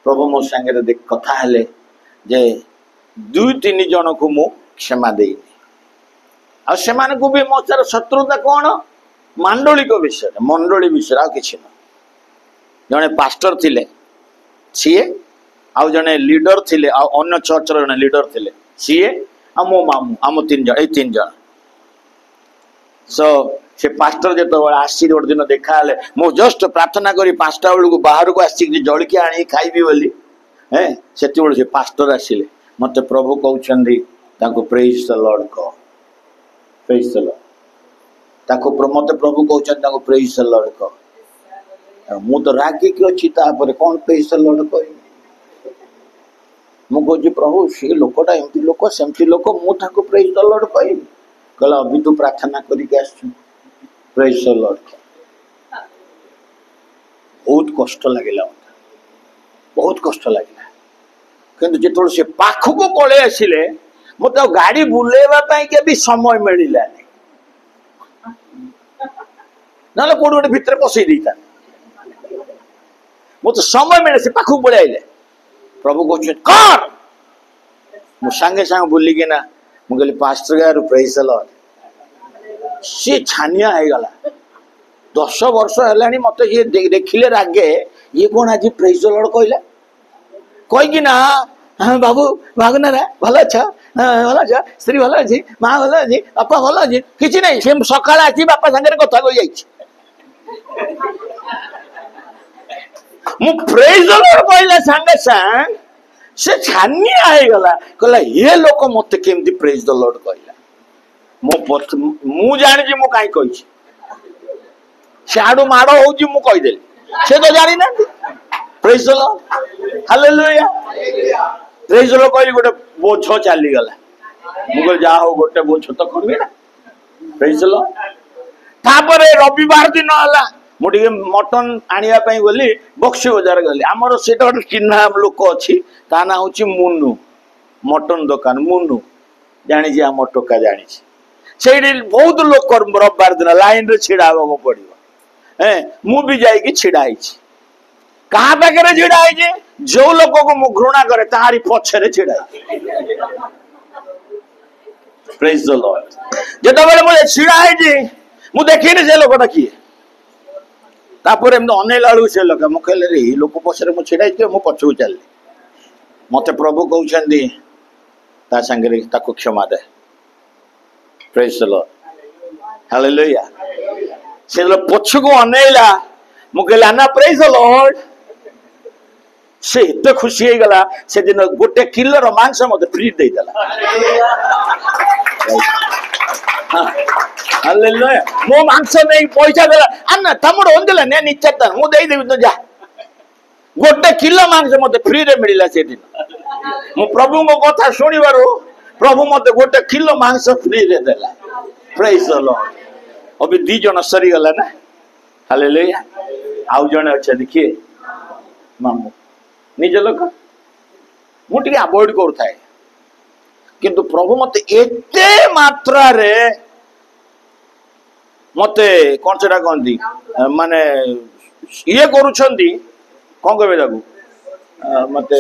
ପ୍ରଭୁ ମୋ ସାଙ୍ଗରେ କଥା ହେଲେ ଯେ 2-3 ଜଣକୁ ମୁଁ କ୍ଷମା ଦେଇନି। आ सेमान को भी मो शत्रुता कौन मांडलिक विषय मंडली विषय आ कि जड़े पास्टर थिले सीए आउ जड़े लीडर थिले अन्य चर्च जड़े लीडर थिले सीए आ मो मामू आम 3 जन 3 जन सो से पास्टर जो आसी गोटे दिन देखा मु जस्ट प्रार्थना करी 5टा बेलू बाहर को आसी जलखी आनी खाइबी बोली है से पास्टर आसिले मत प्रभु कहते प्रेज द लॉर्ड कह प्रेज द लॉर्ड मत प्रभु कहते प्रेज द लॉर्ड कह मु तो रागिक अच्छी कौन प्रेज द लॉर्ड कह मुझे प्रभु सी लोकटा एमती लोक सेमती लोक मुझे प्रेज द लॉर्ड कह कहला अभी तू प्रार्थना करके आस प्रेज द लॉर्ड बहुत कष्ट लगे बहुत कष्ट लगे किंतु जो से पाखक पलि आसिले मत गाड़ी बुलेवा के भी समय मिलला ना कौट गोटे भितर पसई देता मत समय मिले से पाखक पलि आइले प्रभु कहते कौन मु सांगे सांगे बुलिकिना मुझे पास्टर गार प्रेज द लॉर्ड सी छानिया हो गला 10 वर्ष है मत ये देखिले रागे ये कौन आज प्रेज द लॉर्ड कहला कहीकि ना हाँ बाबू भागना रे भल अच्छा भल अच्छा स्त्री भल अच्छी माँ भल अच्छी बापा भल अच्छी किसी नहीं से सकाल आसी बापा सागर कथा कही प्रेज द लॉर्ड कहला सांगे सांग से छानिया हो गला कहला ये लोक मत केमती प्रेज द लॉर्ड कहला मु जानी मु कहीं कही सियाड़ू माड़ हो कहीदेली से तो जानी ना praise the Lord hallelujah praise the Lord कहली गोटे बोझ चली गला मुझे जा हो गोटे बोझ तो करबे ना प्रेज द लॉर्ड तापर रविवार दिन हला मुझे मटन आनिया पई गली बक्सी बाजार गली आमर से गोटे चिन्हा लोक अच्छी ता ना हूँ मुनु मटन दुकान मुनु जानी आम टोका जानी से बहुत लोक रविवार दिन लाइन रे छिड़ा हवा पड़ो मु भी जाइए छिड़ा कहा पाखे छिड़ा है जो लोक को मु घृणा करे तारी पछरे छिड़ा प्रेज द लॉर्ड जेतबेले मुझे छिड़ा है मु देखिनी से लोकटा किए तापर एम अनेला से लोक मु कहले रे लोक पछरे मु छिड़ा मु पछू चल मत प्रभु कहते ता संगे ताको क्षमा दे प्रेज द लॉर्ड हालेलुया से पछको अनेला मु कहले ना प्रेज द लॉर्ड से एत खुशी हो गला से दिन गोटे किलोर मांस मत फ्री दे देला हालेलुया मो मांस नहीं पैसा देला अन्ना तमड़ ओंदला ने निचता मु दे देबी तो जा गोटे किलो मांस मत फ्री रे मिलला से दिन मु प्रभु को कथा सुनिबारो प्रभु मत गोटे किलो मांस फ्री रे देला प्रेज द लॉर्ड अभी 2 जन सरी गला ना हालेलुया आउ जने अच्छा देखिए मामू निज लोक मुझे अवॉइड करूँ किंतु प्रभु मत एते मात्रा रे मते कौन से कहती माने ये करुछंती कौन कहे मते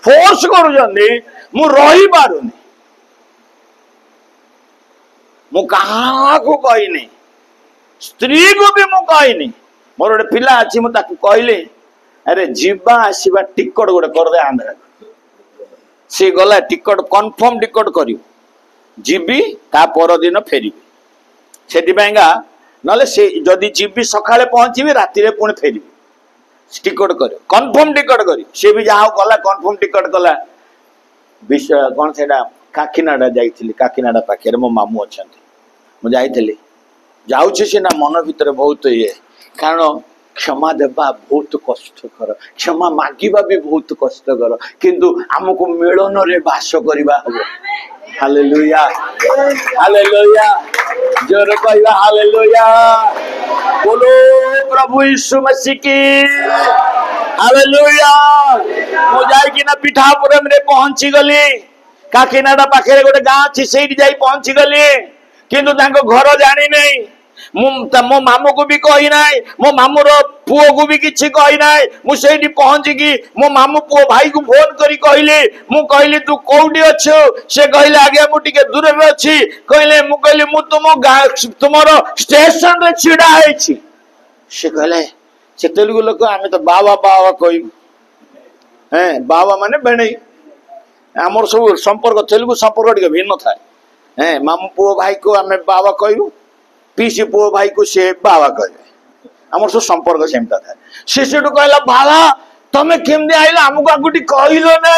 फोर्स करुछंती मु रही पारुनी मु कहा को कहनी स्त्री को भी मु कहनी मोर गोटे पिला अच्छी मुझे कहली अरे जीवा आसवा टिकट गोटे कर दे आंध्रा सी गला टिकट कन्फर्म टिकट कर जीवी ता पर दिन फेरी से ना से जदि जीवी सकाଳେ पहुंची राति पुणी फेरी टिकट कर कन्फर्म टिकट कर सी भी जहाँ गला कन्फर्म टिकट कला विषय कौन से काकीनाडा जाइली काकीनाडा पाखे मो मामू अच्छा मुझे जाऊँगी सीना मन भितर बहुत ये कारण क्षमा देवा बहुत कष्टकर क्षमा मागिबा भी बहुत कष्टकर किंतु आमको मिलन रे बास करबा हबो हालेलुया हालेलुया जोर कहबा हालेलुया बोलो प्रभु यीशु मसीह की हालेलुया मो जाई कि ना पिठापुर में पहुंची गली काकीनाडा पाखे गोटे गाँ अच्छी से जाई पहुंची गली किंतु तांको घर जानी नहीं मो मामू को भी कही ना मो मामूर पुओ को भी किसी कही ना मुझे पहुंची मो मामू पुओ भाई को फोन करी कहली मु कहली तू कौटी अच्छु से कहले आगे मु टिके दूर में अच्छी कहले मु कहली मु तुम स्टेशन रे छिड़ा है से कहले से तेलुगु लोक आम तो बाबा बाबा कहू हैं बाबा माने बेणे आमर सब संपर्क तेलुगु संपर्क टिके भिन्न थाए हैं मामू पुओ भाई को आम बाबा कहू पीसी पुओ भाई को से बाबा कहे आमर सब संपर्क सेमता था से कहला बाबा तमें केमती आइल आमको आगुटी कहल ना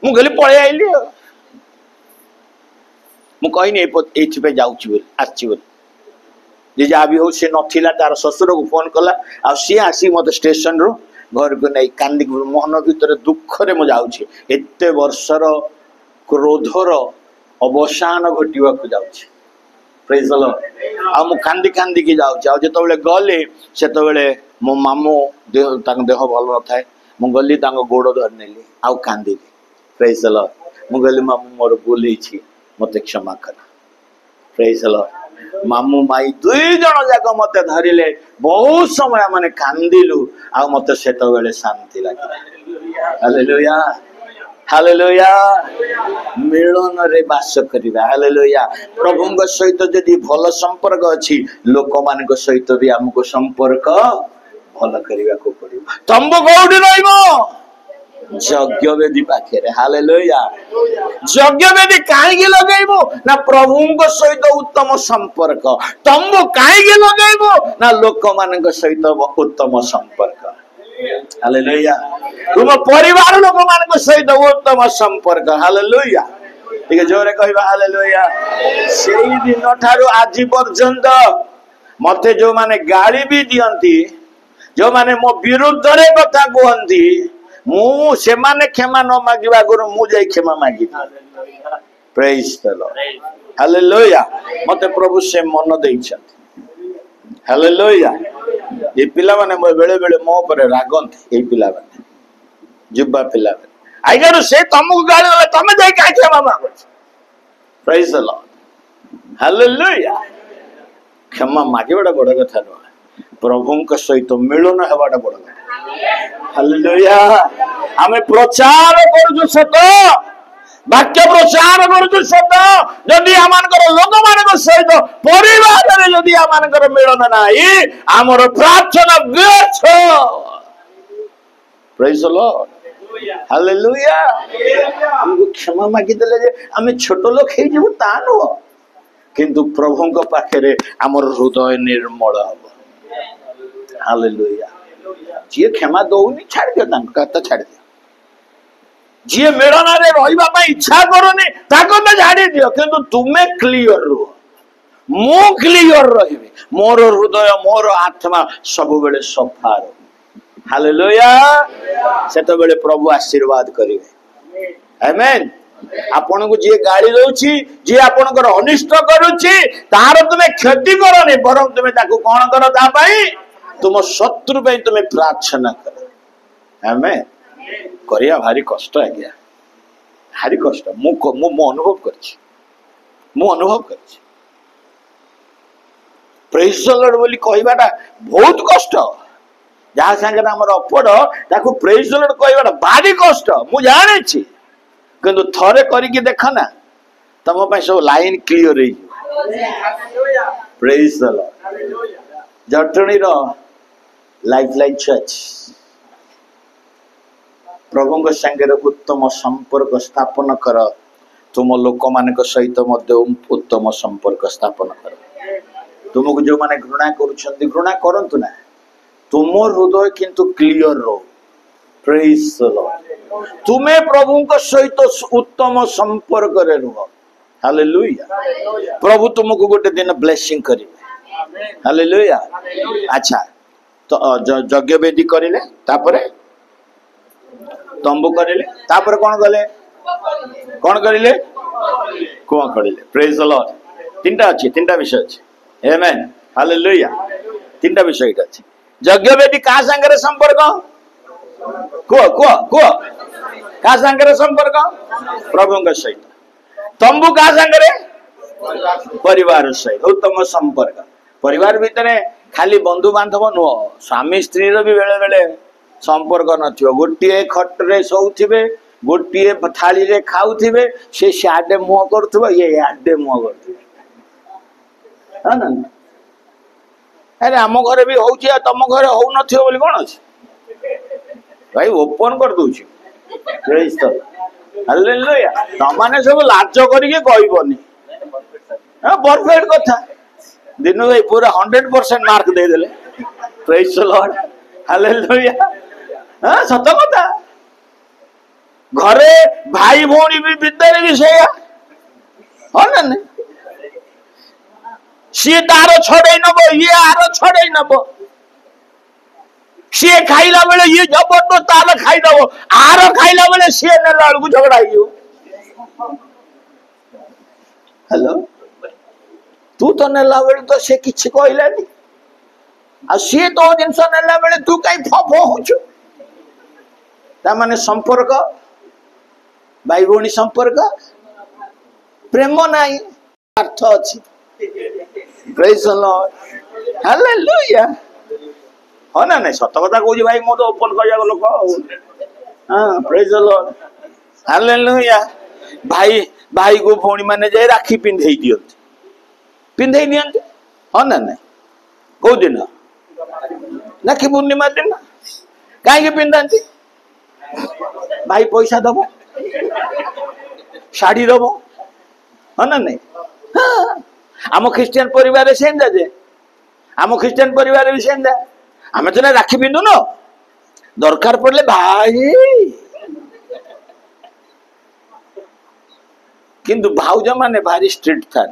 मु कहली पलि आइली मु कहनी ये जाऊँ जे जहाँ भी हो सी ना तार ससुर को फोन कला आ सी आसी मत स्टेशन रू घर को नहीं कांदी मन भीतर दुखरे मु जाऊँ एत वर्षर क्रोधर अवसान घटवा जाऊँ प्रेज द लॉर्ड आ मु कांदी कांदी की जाऊँ आ जो गली से मो मामू देह भल न था मु गली गोड़ धर नेली आउ कांदी प्रेज द लॉर्ड मु गली मामू मोर भूल मत क्षमा कर प्रेज द लॉर्ड मामू माई दुई जन जाक मत धरिले बहुत समय माने कांदिलु आ मत से शांति लगे हालेलुया हालेलुया मिलन रे बास करिबा हालेलुया प्रभुଙ୍କ सहित जदि भल संपर्क अछि लोक मान सहित भी हमको संपर्क भल करिबा को पड़िबो तंबु कोउडी रहइबो यज्ञ वेदी पाखे हालेलुया यज्ञ वेदी काहे लगेइबो ना प्रभुଙ୍କ सहित उत्तम संपर्क तंबु काहे लगेइबो ना लोक मान सहित उत्तम संपर्क हालेलुया तुम परिवार लोक मान सहित उत्तम संपर्क हालेलुया ठीक जोरे कहबा हालेलुया सेई दिन ठारू आज पर्यंत मते जो माने गाली भी दियंती जो माने मो विरुद्ध रे कथा कहंती मु से माने क्षमा न मागिबा गुरु मु जाई क्षमा मागी प्रेज द लॉर्ड हालेलुया मते प्रभु से मन देइछथि हालेलुया ये पिला माने बेले बेले मो पर रागंती ए पिला माने जुब्बा पिला माने आइगर से तुमको गाली वाला तुम जाई का क्षमा मागो प्रेज द लॉर्ड हालेलुया क्षमा मागिबा बड़ कथा न प्रभुଙ୍କ सहित मिलन हेबाटा बड़ कथा हालेलुया हमें प्रचार करू सत वाक्य प्रचार करू सत जदि आमानकर लोक मानक सहित परिवार रे जदि आमानकर मिलन नाही हमर प्रार्थना व्यर्थ प्रेज द लॉर्ड हालेलुया हमको क्षमा मागी देले जे हमें छोट लोक हे जेबो ता न किंतु प्रभुଙ୍କ पाखरे हमर हृदय निर्मल हो हालेलुया जी क्षमा दौनी छाड़ दियो कथा छाड़ दियो जी मिलन रे रहिबा पई इच्छा करोनी ताको त छाड़ी दियो किंतु तुमे क्लियर रहो मु क्लियर रहिबे मोर हृदय मोर आत्मा सब बेले सफा रहो हालेलुया सेतो बेले प्रभु आशीर्वाद करिवे आमेन आपण को जे गाड़ी दउची जे आपनकर अनिष्ट करूची तार तुमे क्षति करनी बरं तुमे ताको कोन करो ता पई तुम शत्रु पे तुम्हें प्रार्थना कर आमेन करिया भारी कष्ट है गया भारी कष्ट मु अनुभव कर प्रेज द लॉर्ड बोली कहबाटा बहुत कष्ट जहाँ संगे हमर अपड़ ताको प्रेज द लॉर्ड कहबाटा भारी कष्ट मु जाने छी किंतु थरे करिके देख ना तम पे सब लाइन क्लियर हो प्रेज द लॉर्ड जटणी रो लाइफ लाइन चर्च प्रभु संगे उत्तम संपर्क स्थापन कर तुम लोक मान सहित उत्तम संपर्क स्थापन कर तुमको जो माने घृणा घृणा करंतु ना तुम हृदय किंतु क्लियर रो प्रेज द लॉर्ड तुम्हें प्रभु सहित उत्तम संपर्क रे रुह हालेलुया प्रभु तुमको गोटे दिन ब्लेसिंग करिवे हालेलुया अच्छा तो यज्ञ वेदी करिले तापरे तंबू करिले तापरे कौन करिले कुआ करिले प्रेज द लॉर्ड तीनटा विषय अछि आमेन हालेलुया तीनटा विषय इटा अछि यज्ञ वेदी का संगे संपर्क को का संगे संपर्क प्रभुଙ୍କ सहित तंबू का संगे परिवार सहित उत्तम संपर्क परिवार भितर खाली बंधु बांधव नुह स्वामी स्त्री भी बेले बेले संपर्क नथिबो गोटे खटरे सोउथिबे गोटे थाली रे खाउथिबे से सियाडे मुह करथबो ये याडे मुह करथबो हां ना अरे आम घरे भी होउची आ तम घरे होउ नथिबो बोली कोन अछि भाई ओपन कर दूची प्रेज द हालेलुया तमाने सब लाज करिके कहबोनी हां परफेक्ट कथा दिनो भाई पूरा 100% मार्क दे देले प्रेज द लॉर्ड हालेलुया हां सत कथा घरे भाई भौणी भी विद्यारे भी सेया हो ना सी तार छड़े नबो ये आर छड़े नबो सी खाइला बेले ये जबरदस्त तार खाई दबो आर खाइला बेले सी ने लालू झगड़ा हियो हेलो तू तो नेला बेले तो से किछ कहलानी आ सी तो जिंस नेला बेले तू काई फफो होछु ता माने संपर्क भाई भौणी संपर्क प्रेम नाही अर्थ अछि प्रेज द लॉर्ड हालेलुया हो ना नहीं सत कथा कहूँ भाई मो तो ओपन कर लोक हाँ प्रेज द लॉर्ड हालेलुया भाई भाई को भौणी माने जे राखी पिंधे दियंती हो ना नहीं कौ दिन राखी पूर्णिमा दिन कहीं पिंधाती भाई पैसा दबो शाढ़ी दबो हो ना नहीं हाँ आम ख्रिस्टियन परिवार सेंदा जे आम ख्रिस्टियन परिवार भी सेंदा आम तो राखी पिंधु न दरकार पड़े भाई किंतु भाउज माने भारी स्ट्रिक्ट था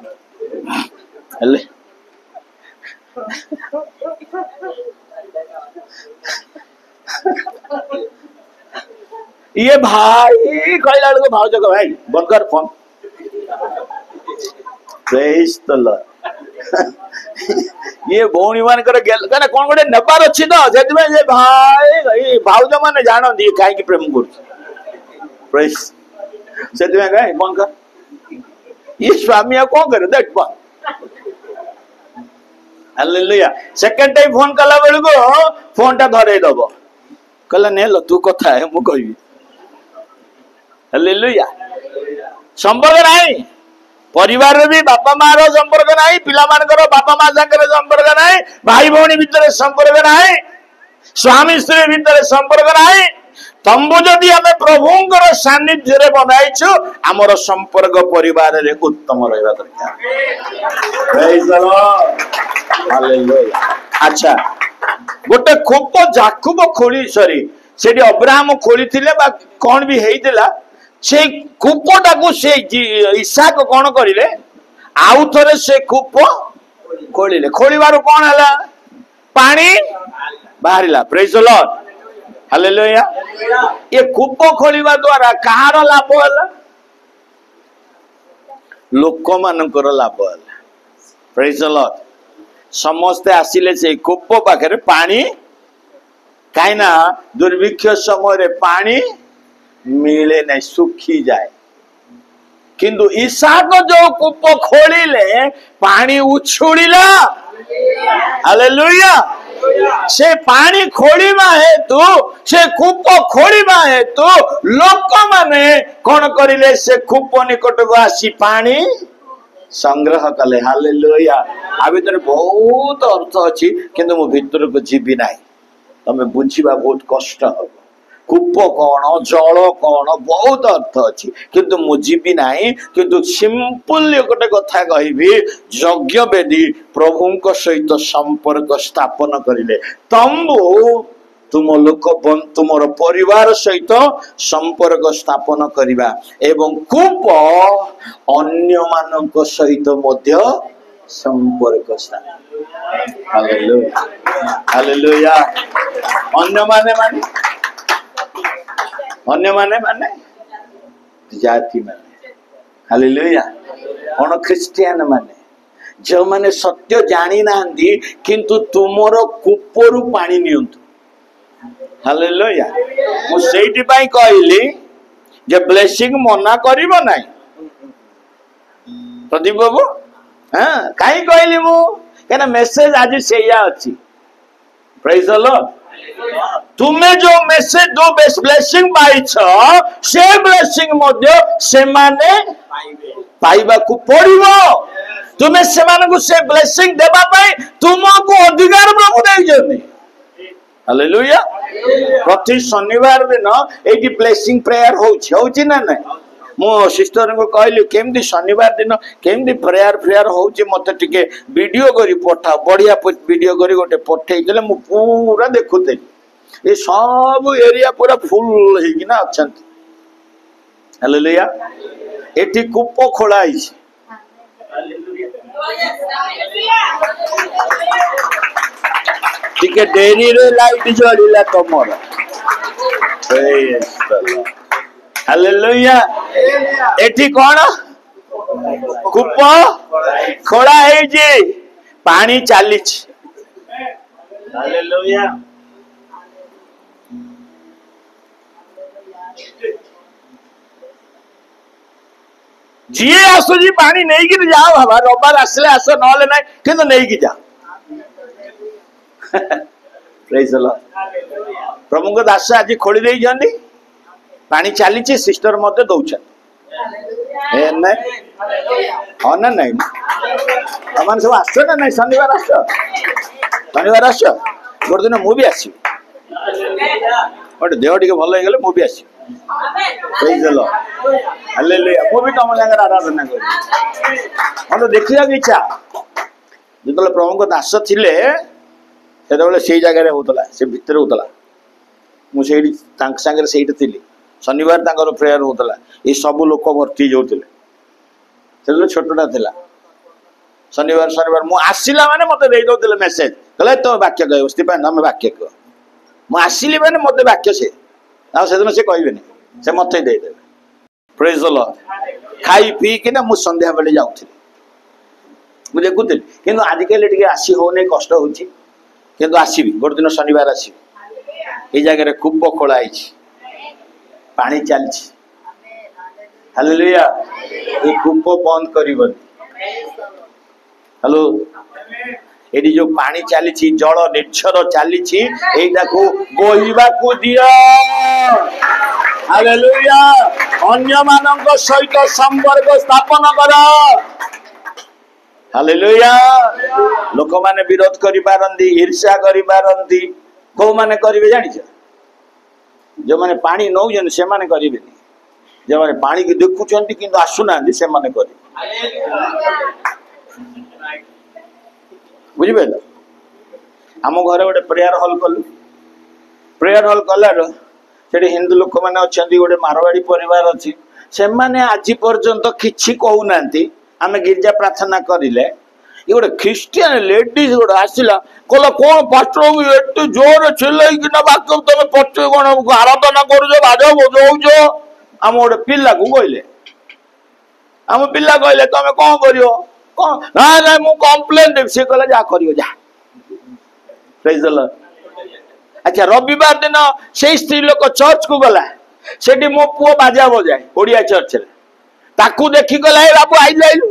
ये भाई कहला बेलू भाउज को भाई बंद कर फोन प्रेज द लॉर्ड ये भौणी मान कौन गोटे नेबार अच्छी तो से भाई भाउज मैंने जानती कहीं प्रेम कर बंद कर ये स्वामी कौन करे देख हालेलुया सेकंड टाइम फोन कला बेलू को फोन टा धरे दब कहला ने लो तू कथा है मु कहबी हालेलुया संपर्क नहीं परिवार भी बापा माँ रो संपर्क नहीं पिला मानकर बापा माँ सागर संपर्क नहीं भाई भौणी भितर संपर्क नहीं स्वामी स्त्री भितर संपर्क नहीं तंबू जदि आम प्रभुंकर सानिध्य रे बनाइछु आमर संपर्क परिवार रे उत्तम रहबा दरकार प्रेज द लॉर्ड हालेलुया अच्छा गोटे खोप जाकुब खोली सॉरी सेठी अब्राहम खोली थिले बा कोन भी हेइतिला से कूपटा को से इसाक कौन करिले आउ थरे से कूप खोलिले खोलिबार कौन हला पानी बाहरिला प्रेज द लॉर्ड हालेलुया ये कूप खोलिबा द्वारा कहार लाभ हला लोक मानकर लाभ हला प्रेज द लॉर्ड समस्ते आसिले से कूप पाखरे पानी काइना दुर्भिक्ष समय रे पानी मिले नहीं सुखी जाए किंतु इसाक जो कूप खोलिले पानी उछुड़िला हालेलुया से पानी खोलिबा हेतु से कूप खोलिबा हेतु लोक माने कौन करिले से कूप निकट को आसी पानी संग्रह कले हालेलुया आ भीतर बहुत अर्थ अछि किंतु मो भीतर को जीवी नाही तमे बुझिबा बहुत कष्ट हो कूप कौन जल कौन बहुत अर्थ अच्छी किंतु मु जीवी नहीं किंतु सिंपल गोटे कथा कहबी यज्ञ वेदी प्रभु सहित संपर्क स्थापन करिले तंबू तुम लोक तुमर परिवार सहित संपर्क स्थापन करिबा एवं कूप अन्य मानक सहित मध्य संपर्क स्थापन हालेलुया हालेलुया अन्य माने जाति माने हालेलुया कौन ख्रिस्टियन माने जो माने सत्य जानी नांदी किंतु तुमर कूपरु पानी नियंतु हालेलुया मु सेठी पाई कहली जे ब्लेसिंग मना करिवो नाही प्रदीप बाबू हाँ कहीं कहली मु क्या मेसेज आज से अच्छी प्रेज द लॉर्ड तुम्हें जो मेसेज दो ब्लेसिंग पाइछ से ब्लेसिंग मध्य से माने पाइबा को पड़िबो तुम्हें से माने को से ब्लेसिंग देबा पई तुमको अधिकार प्रभु देई जनी हालेलुया प्रति शनिवार दिन एटी ब्लेसिंग प्रेयर होची ना नहीं मो सिस्टर को कहली केमती शनिवार दिन केमती प्रेयर होची मते टिके वीडियो करी पठा बढ़िया वीडियो करी गोटे पठेई देले मु पूरा देखुते ये सब एरिया पूरा फुल हे कि ना अछंती हालेलुया एटी कूप खोला आइछ टिके डेरी रे लाइट जळिला तमर प्रेज द लॉर्ड हालेलुया एठी कोन कूप खोला हे जे पानी चालीछ हालेलुया जी आसो जी पानी नहीं कि जाओ बाबा रबार आसले आसो नले ना किंतु नहीं कि जा प्रेज द लॉर्ड प्रभु को दास आज खोली देई जंदी पानी चाली छि सिस्टर मते दउछ ए नहीं हां ना नहीं हमन सब आसो ना नहीं शनिवार आसो गोर दिन मु भी आसी ओटे देह टिके भल हे गेले मु भी आसी प्रेज द लॉर्ड हालेलुया मु भी तुम संगे आराधना करी हम तो देखिया की इच्छा जतले प्रभु को दास थिले सेतबेले सेई जगह रे होतला से भीतर होतला मु सेही तांक संगे सेही थिली शनिवार तांकर प्रेयर होतला ए सब लोक भर्ती जोतिले सेतले छोटटा थिला शनिवार मु आसिला माने मते देई दोतिले मेसेज कहले तो वाक्य कहयो स्टीफन हम वाक्य कह मु आसिली माने मते वाक्य से आ सेदिन से कहबेनी से मते देई देबे प्रेज द लॉर्ड खाई पी कि ना मु संध्या बेले जाउथिली मु देखुथिली किंतु आज के टिके आसी होने कष्ट होची किंतु आसीबी गोट दिन शनिवार आसीबी ए जगह रे कूप खोला आइछि पानी चलछि हालेलुया ए कूप बंद करिबनी हेलो एडी जो पानी चली जल निर्झर चली एटा को बोहिबा को दियो हालेलुया अन्य मानक सहित संपर्क स्थापन करो हालेलुया लोक माने विरोध करि पारंती ईर्ष्या करि पारंती को माने करिवे जानि छ जो माने पानी नौ जन से माने करिवेनी जो माने पानी के देखुचंती किंतु आसुना से माने करि बुझी पाइल आम घर गोटे प्रेयर हॉल कलु प्रेयर हॉल कलार से हिंदू लोक मैंने अच्छा गोटे मारवाड़ी परिवार अच्छी से माने आज पर्यंत किसी कहूना आम गिरजा प्रार्थना करें गोटे ख्रीस्टियन लेडीज गोटे आसला कहला कौन पास्टर एत जोर चिल्लाइकिना बाक्य तुम पच कौन आराधना कर बाज बजाऊच आम गोटे पिला को कहले आम पिला कहले तुम कौन कर ना ना मु कंप्लेन देव से कहला जा करियो जा प्रेज द लॉर्ड अच्छा रविवार दिन से स्त्री लोक चर्च को गला सेठी मो पुओ बाजा बजाए ओडिया चर्च रे ताकू देखि गला ए बाबू आई जाइलु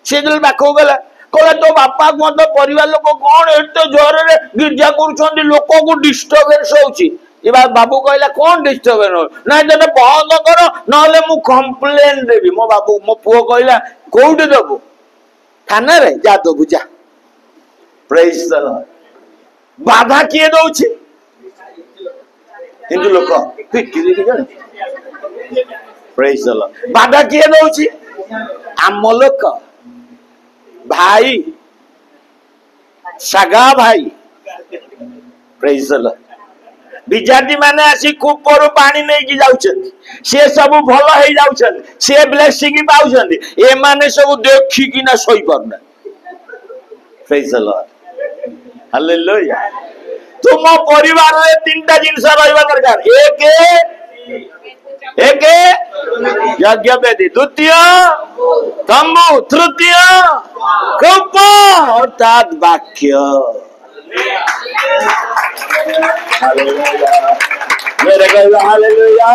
से दिल बाको गला कहला तो बापा को तो परिवार लोक कोन एते जोर रे गिरजा करूछंदी लोक को डिस्टर्बेंस होउची ए बाबू कहला कोन डिस्टर्बेंस ना जने बंद करो नले मु कंप्लेन देबी मो बाबू मो पुओ कहला कोउडी देबो थाना रे जा दो बुझा प्रेज द लॉर्ड बाधा किए दउछि हिंदू लोक प्रेज द लॉर्ड बाधा किए दउछि आम लोक भाई सगा भाई प्रेज द लॉर्ड विद्यार्थी माने आसी कूपर पानी नहीं की जाउछन से सब भल हे जाउछन से ब्लेसिंग पाउछन ए माने सब देखि कि ना सही परना प्रेज द लॉर्ड हालेलुया तुम परिवार रे तीनटा जिंस रहबा दरकार एक यज्ञ वेदी द्वितीय तंबू तृतीय कूप अर्थात वाक्य मेरे कहला हालेलुया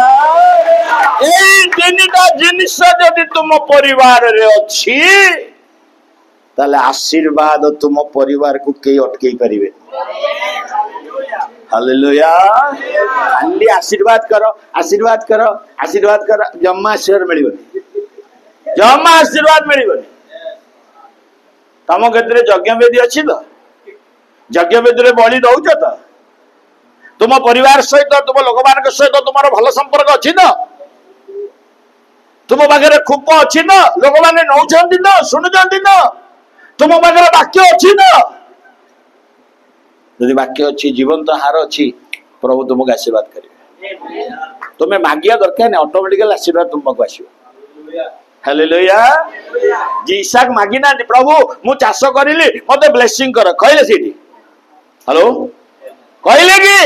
ए तीनटा जिनिस जदि तुम परिवार रे अछि ताले आशीर्वाद तुम परिवार को कई अटकई पारिबे। हालेलुया। खाली आशीर्वाद करो आशीर्वाद करो आशीर्वाद करो, जम्मा आशीर्वाद मिलिबनी, जम्मा आशीर्वाद मिलिबनी। तम क्षेत्र में यज्ञ वेदी अच्छी तो यज्ञ वेदी बलि दौच तो तुम परिवार सहित तुम लोक मान सहित तुम भल संपर्क अच्छी तो तुम पाखे खूब अच्छी तो लोक मैंने नौकरी तो शुणुंट तो तुम पाखे वाक्य अच्छी तो यदि वाक्य अच्छी जीवन तो हार अच्छी प्रभु तुमको आशीर्वाद करेंगे। तुम्हें मागिया दरकार नहीं, ऑटोमेटिकल आशीर्वाद तुमको आसीबो। हालेलुया। जी इसाक मागी ना प्रभु मु चाष करिली मते ब्लेसिंग कर कहले सीटी। हेलो कहले कि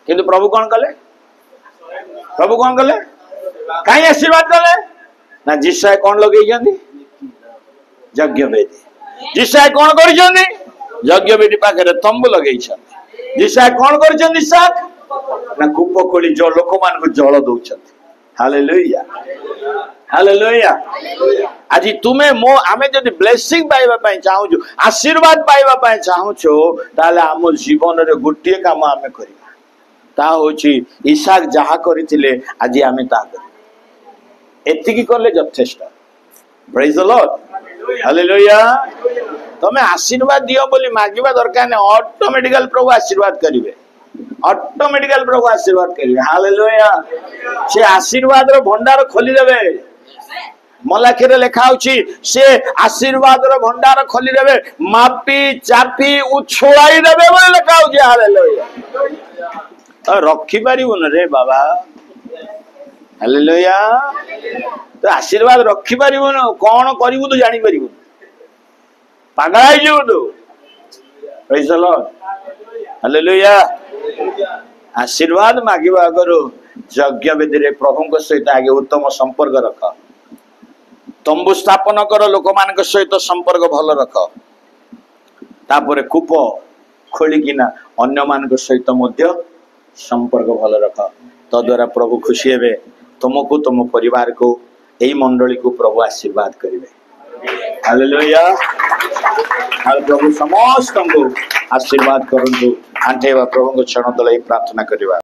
किंतु प्रभु कौन कले? प्रभु कौन कले? कहीं आशीर्वाद कले ना? जिसाय कौन लगे यज्ञ वेदी। जिसाय कौन कर यज्ञ वेदी पाखे तंबू लगे। जिसाय कौन कर इसाक ना कूप खोली जो लोक मान को जल दौरान। Hallelujah hallelujah. आज तुम्हें मो आमे जदि ब्लेसिंग पाइबा पई चाहू आशीर्वाद पाइबा पई चाहू ताले आम जीवन रे गोटे काम आमे करिबा ता होची इसाक जहा करिथिले आज आमे ता करिबा। एतिकी करले यथेष्ट। Praise the Lord. हालेलुया। तमे आशीर्वाद दियो बोली मागिबा दरकार नै, ऑटोमेटिकल प्रभु आशीर्वाद करिवे, ऑटोमेटिकल प्रभु आशीर्वाद करिवे। हालेलुया। से आशीर्वाद रो भंडार खोली देबे। मलाखी लिखा होची से आशीर्वाद रो भंडार खोली देबे, मापी चापी उछोड़ाई देबे बोली लिखा होची। हालेलुया। तो रखी पारिबो न रे बाबा। हालेलुया। तो आशीर्वाद रखी पारिबो न, कोन करिवो तो जानि पारिबो, पागल आइ जेबो तो। Praise the Lord. हालेलुया। आशीर्वाद मागिबा करो यज्ञ वेदी रे प्रभु सहित आगे उत्तम संपर्क रख, तंबू स्थापन कर, लोक मान सहित संपर्क भल रख, तापर कूप खोलिकिना अन्य मान सहित मध्य संपर्क भल रख। तद्वारा प्रभु खुशी हेबे, तुमको तुम परिवार को यही मंडली को प्रभु आशीर्वाद करेंगे। हालेलुया। प्रभु समस्त को आशीर्वाद करंतु। आंटेवा प्रभु को क्षण तले प्रार्थना करवा।